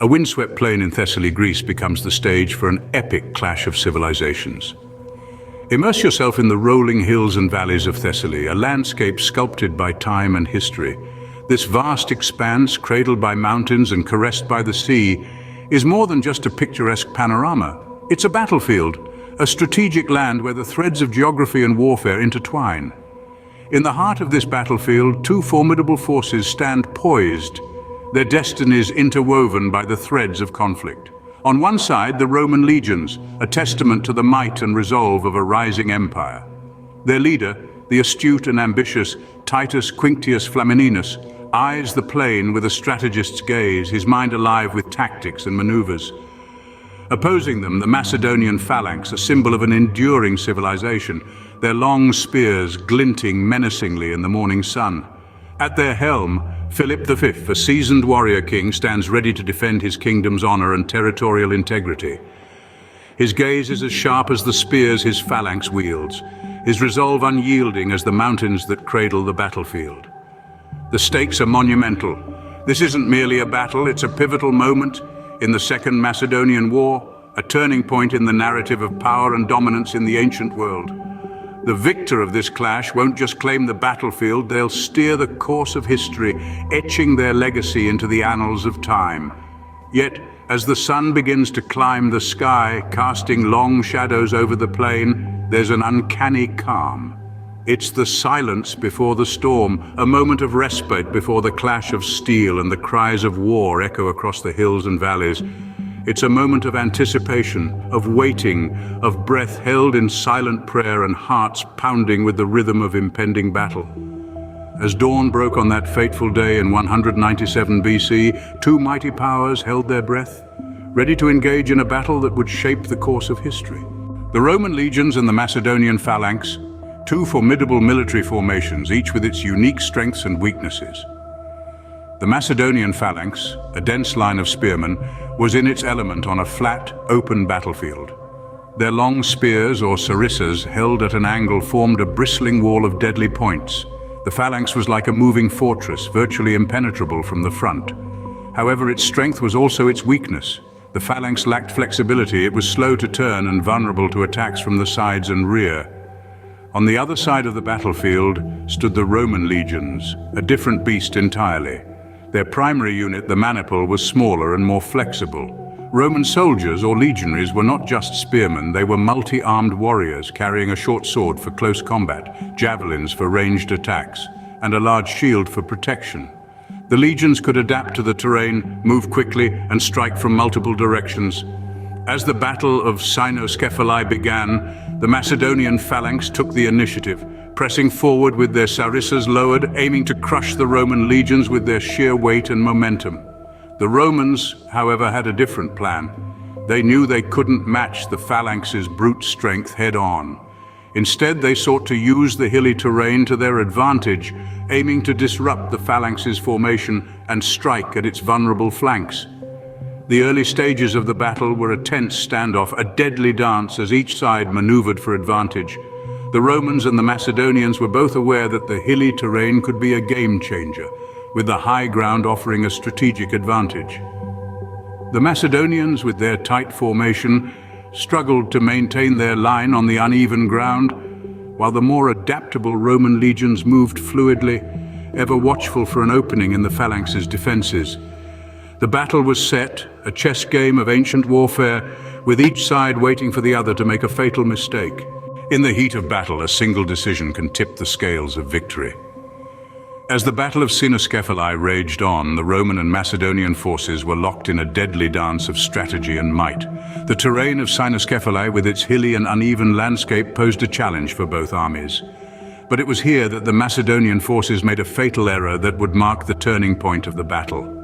A windswept plain in Thessaly, Greece becomes the stage for an epic clash of civilizations. Immerse yourself in the rolling hills and valleys of Thessaly, a landscape sculpted by time and history. This vast expanse, cradled by mountains and caressed by the sea, is more than just a picturesque panorama. It's a battlefield, a strategic land where the threads of geography and warfare intertwine. In the heart of this battlefield, two formidable forces stand poised, their destinies interwoven by the threads of conflict. On one side, the Roman legions, a testament to the might and resolve of a rising empire. Their leader, the astute and ambitious Titus Quinctius Flamininus, eyes the plain with a strategist's gaze, his mind alive with tactics and maneuvers. Opposing them, the Macedonian Phalanx, a symbol of an enduring civilization, their long spears glinting menacingly in the morning sun. At their helm, Philip V, a seasoned warrior king, stands ready to defend his kingdom's honor and territorial integrity. His gaze is as sharp as the spears his phalanx wields, his resolve unyielding as the mountains that cradle the battlefield. The stakes are monumental. This isn't merely a battle, it's a pivotal moment in the Second Macedonian War, a turning point in the narrative of power and dominance in the ancient world. The victor of this clash won't just claim the battlefield, they'll steer the course of history, etching their legacy into the annals of time. Yet, as the sun begins to climb the sky, casting long shadows over the plain, there's an uncanny calm. It's the silence before the storm, a moment of respite before the clash of steel and the cries of war echo across the hills and valleys. It's a moment of anticipation, of waiting, of breath held in silent prayer and hearts pounding with the rhythm of impending battle. As dawn broke on that fateful day in 197 BC, two mighty powers held their breath, ready to engage in a battle that would shape the course of history. The Roman legions and the Macedonian Phalanx, two formidable military formations, each with its unique strengths and weaknesses. The Macedonian Phalanx, a dense line of spearmen, was in its element on a flat, open battlefield. Their long spears, or sarissas, held at an angle formed a bristling wall of deadly points. The phalanx was like a moving fortress, virtually impenetrable from the front. However, its strength was also its weakness. The phalanx lacked flexibility, it was slow to turn and vulnerable to attacks from the sides and rear. On the other side of the battlefield stood the Roman legions, a different beast entirely. Their primary unit, the maniple, was smaller and more flexible. Roman soldiers, or legionaries, were not just spearmen, they were multi-armed warriors carrying a short sword for close combat, javelins for ranged attacks, and a large shield for protection. The legions could adapt to the terrain, move quickly, and strike from multiple directions. As the Battle of Cynoscephalae began, the Macedonian Phalanx took the initiative, pressing forward with their sarissas lowered, aiming to crush the Roman legions with their sheer weight and momentum. The Romans, however, had a different plan. They knew they couldn't match the Phalanx's brute strength head-on. Instead, they sought to use the hilly terrain to their advantage, aiming to disrupt the Phalanx's formation and strike at its vulnerable flanks. The early stages of the battle were a tense standoff, a deadly dance as each side maneuvered for advantage. The Romans and the Macedonians were both aware that the hilly terrain could be a game-changer, with the high ground offering a strategic advantage. The Macedonians, with their tight formation, struggled to maintain their line on the uneven ground, while the more adaptable Roman legions moved fluidly, ever watchful for an opening in the Phalanx's defenses. The battle was set, a chess game of ancient warfare, with each side waiting for the other to make a fatal mistake. In the heat of battle, a single decision can tip the scales of victory. As the Battle of Cynoscephalae raged on, the Roman and Macedonian forces were locked in a deadly dance of strategy and might. The terrain of Cynoscephalae, with its hilly and uneven landscape, posed a challenge for both armies. But it was here that the Macedonian forces made a fatal error that would mark the turning point of the battle.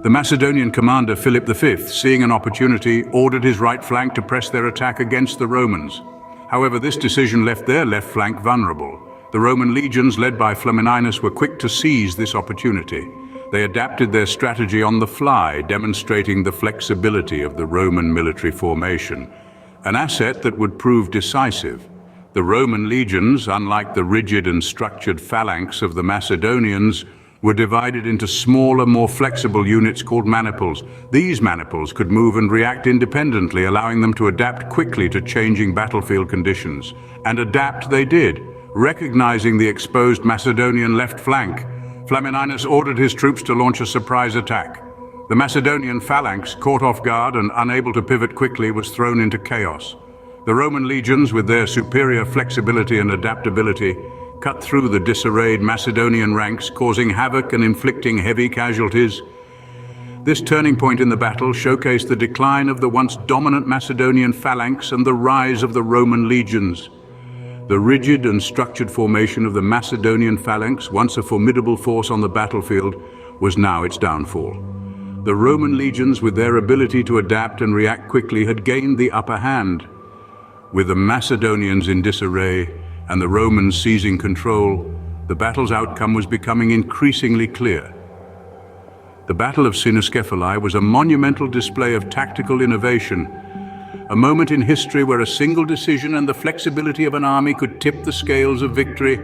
The Macedonian commander, Philip V, seeing an opportunity, ordered his right flank to press their attack against the Romans. However, this decision left their left flank vulnerable. The Roman legions, led by Flamininus, were quick to seize this opportunity. They adapted their strategy on the fly, demonstrating the flexibility of the Roman military formation, an asset that would prove decisive. The Roman legions, unlike the rigid and structured phalanx of the Macedonians, were divided into smaller, more flexible units called maniples. These maniples could move and react independently, allowing them to adapt quickly to changing battlefield conditions. And adapt they did. Recognizing the exposed Macedonian left flank, Flamininus ordered his troops to launch a surprise attack. The Macedonian phalanx, caught off guard and unable to pivot quickly, was thrown into chaos. The Roman legions, with their superior flexibility and adaptability, cut through the disarrayed Macedonian ranks, causing havoc and inflicting heavy casualties. This turning point in the battle showcased the decline of the once dominant Macedonian phalanx and the rise of the Roman legions. The rigid and structured formation of the Macedonian phalanx, once a formidable force on the battlefield, was now its downfall. The Roman legions, with their ability to adapt and react quickly, had gained the upper hand. With the Macedonians in disarray and the Romans seizing control, the battle's outcome was becoming increasingly clear. The Battle of Cynoscephalae was a monumental display of tactical innovation, a moment in history where a single decision and the flexibility of an army could tip the scales of victory.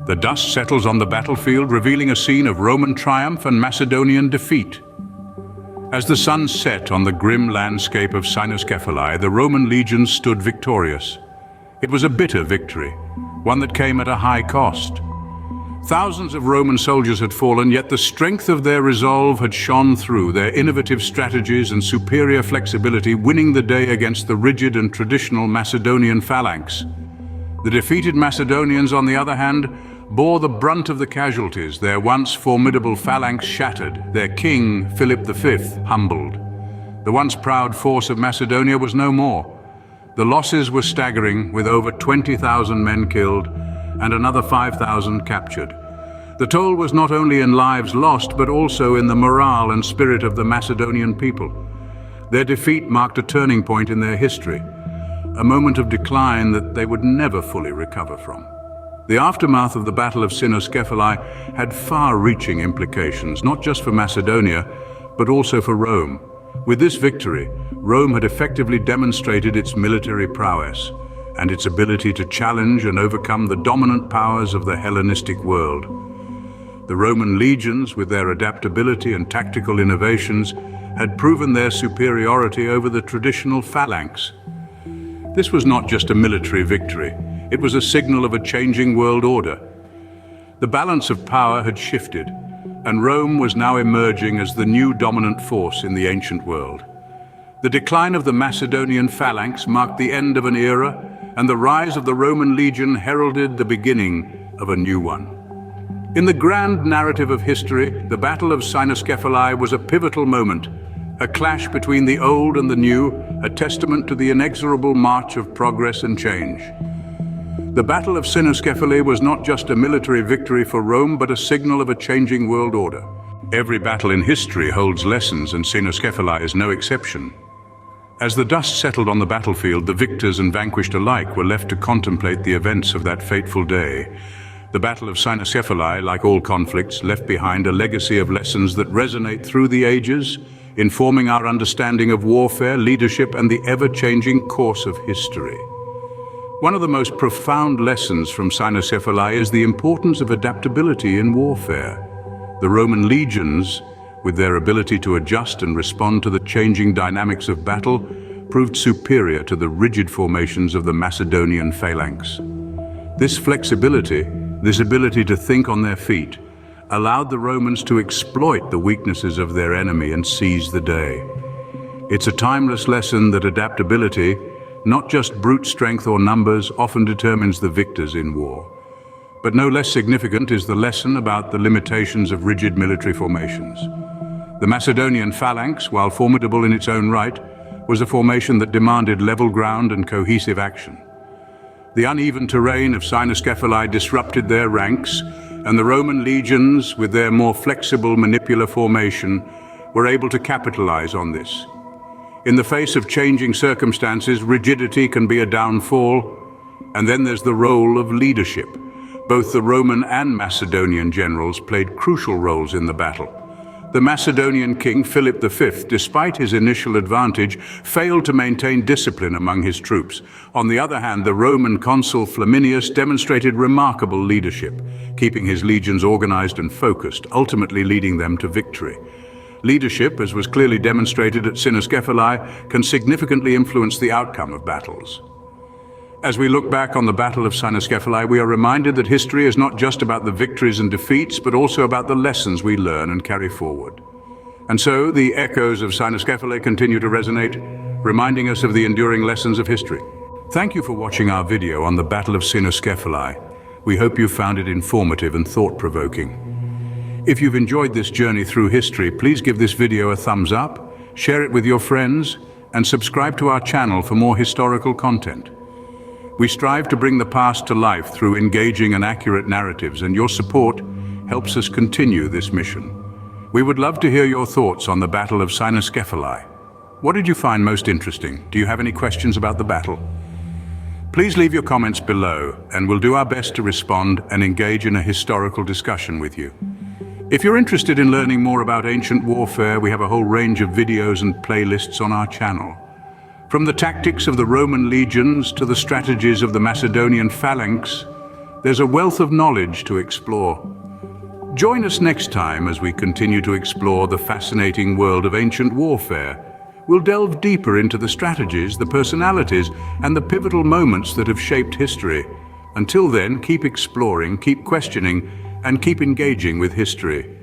The dust settles on the battlefield, revealing a scene of Roman triumph and Macedonian defeat. As the sun set on the grim landscape of Cynoscephalae, the Roman legions stood victorious. It was a bitter victory, one that came at a high cost. Thousands of Roman soldiers had fallen, yet the strength of their resolve had shone through, their innovative strategies and superior flexibility winning the day against the rigid and traditional Macedonian phalanx. The defeated Macedonians, on the other hand, bore the brunt of the casualties, their once formidable phalanx shattered, their king, Philip V, humbled. The once proud force of Macedonia was no more. The losses were staggering, with over 20,000 men killed and another 5,000 captured. The toll was not only in lives lost, but also in the morale and spirit of the Macedonian people. Their defeat marked a turning point in their history, a moment of decline that they would never fully recover from. The aftermath of the Battle of Cynoscephalae had far-reaching implications, not just for Macedonia, but also for Rome. With this victory, Rome had effectively demonstrated its military prowess and its ability to challenge and overcome the dominant powers of the Hellenistic world. The Roman legions, with their adaptability and tactical innovations, had proven their superiority over the traditional phalanx. This was not just a military victory. It was a signal of a changing world order. The balance of power had shifted, and Rome was now emerging as the new dominant force in the ancient world. The decline of the Macedonian phalanx marked the end of an era, and the rise of the Roman legion heralded the beginning of a new one. In the grand narrative of history, the Battle of Cynoscephalae was a pivotal moment, a clash between the old and the new, a testament to the inexorable march of progress and change. The Battle of Cynoscephalae was not just a military victory for Rome, but a signal of a changing world order. Every battle in history holds lessons, and Cynoscephalae is no exception. As the dust settled on the battlefield, the victors and vanquished alike were left to contemplate the events of that fateful day. The Battle of Cynoscephalae, like all conflicts, left behind a legacy of lessons that resonate through the ages, informing our understanding of warfare, leadership, and the ever-changing course of history. One of the most profound lessons from Cynoscephalae is the importance of adaptability in warfare. The Roman legions, with their ability to adjust and respond to the changing dynamics of battle, proved superior to the rigid formations of the Macedonian phalanx. This flexibility, this ability to think on their feet, allowed the Romans to exploit the weaknesses of their enemy and seize the day. It's a timeless lesson that adaptability, not just brute strength or numbers, often determines the victors in war. But no less significant is the lesson about the limitations of rigid military formations. The Macedonian phalanx, while formidable in its own right, was a formation that demanded level ground and cohesive action. The uneven terrain of Cynoscephalae disrupted their ranks, and the Roman legions, with their more flexible manipular formation, were able to capitalize on this. In the face of changing circumstances, rigidity can be a downfall, and then there's the role of leadership. Both the Roman and Macedonian generals played crucial roles in the battle. The Macedonian king Philip V, despite his initial advantage, failed to maintain discipline among his troops. On the other hand, the Roman consul Flaminius demonstrated remarkable leadership, keeping his legions organized and focused, ultimately leading them to victory. Leadership, as was clearly demonstrated at Cynoscephalae, can significantly influence the outcome of battles. As we look back on the Battle of Cynoscephalae, we are reminded that history is not just about the victories and defeats, but also about the lessons we learn and carry forward. And so, the echoes of Cynoscephalae continue to resonate, reminding us of the enduring lessons of history. Thank you for watching our video on the Battle of Cynoscephalae. We hope you found it informative and thought-provoking. If you've enjoyed this journey through history, please give this video a thumbs up, share it with your friends, and subscribe to our channel for more historical content. We strive to bring the past to life through engaging and accurate narratives, and your support helps us continue this mission. We would love to hear your thoughts on the Battle of Cynoscephalae. What did you find most interesting? Do you have any questions about the battle? Please leave your comments below, and we'll do our best to respond and engage in a historical discussion with you. If you're interested in learning more about ancient warfare, we have a whole range of videos and playlists on our channel. From the tactics of the Roman legions to the strategies of the Macedonian Phalanx, there's a wealth of knowledge to explore. Join us next time as we continue to explore the fascinating world of ancient warfare. We'll delve deeper into the strategies, the personalities, and the pivotal moments that have shaped history. Until then, keep exploring, keep questioning, and keep engaging with history.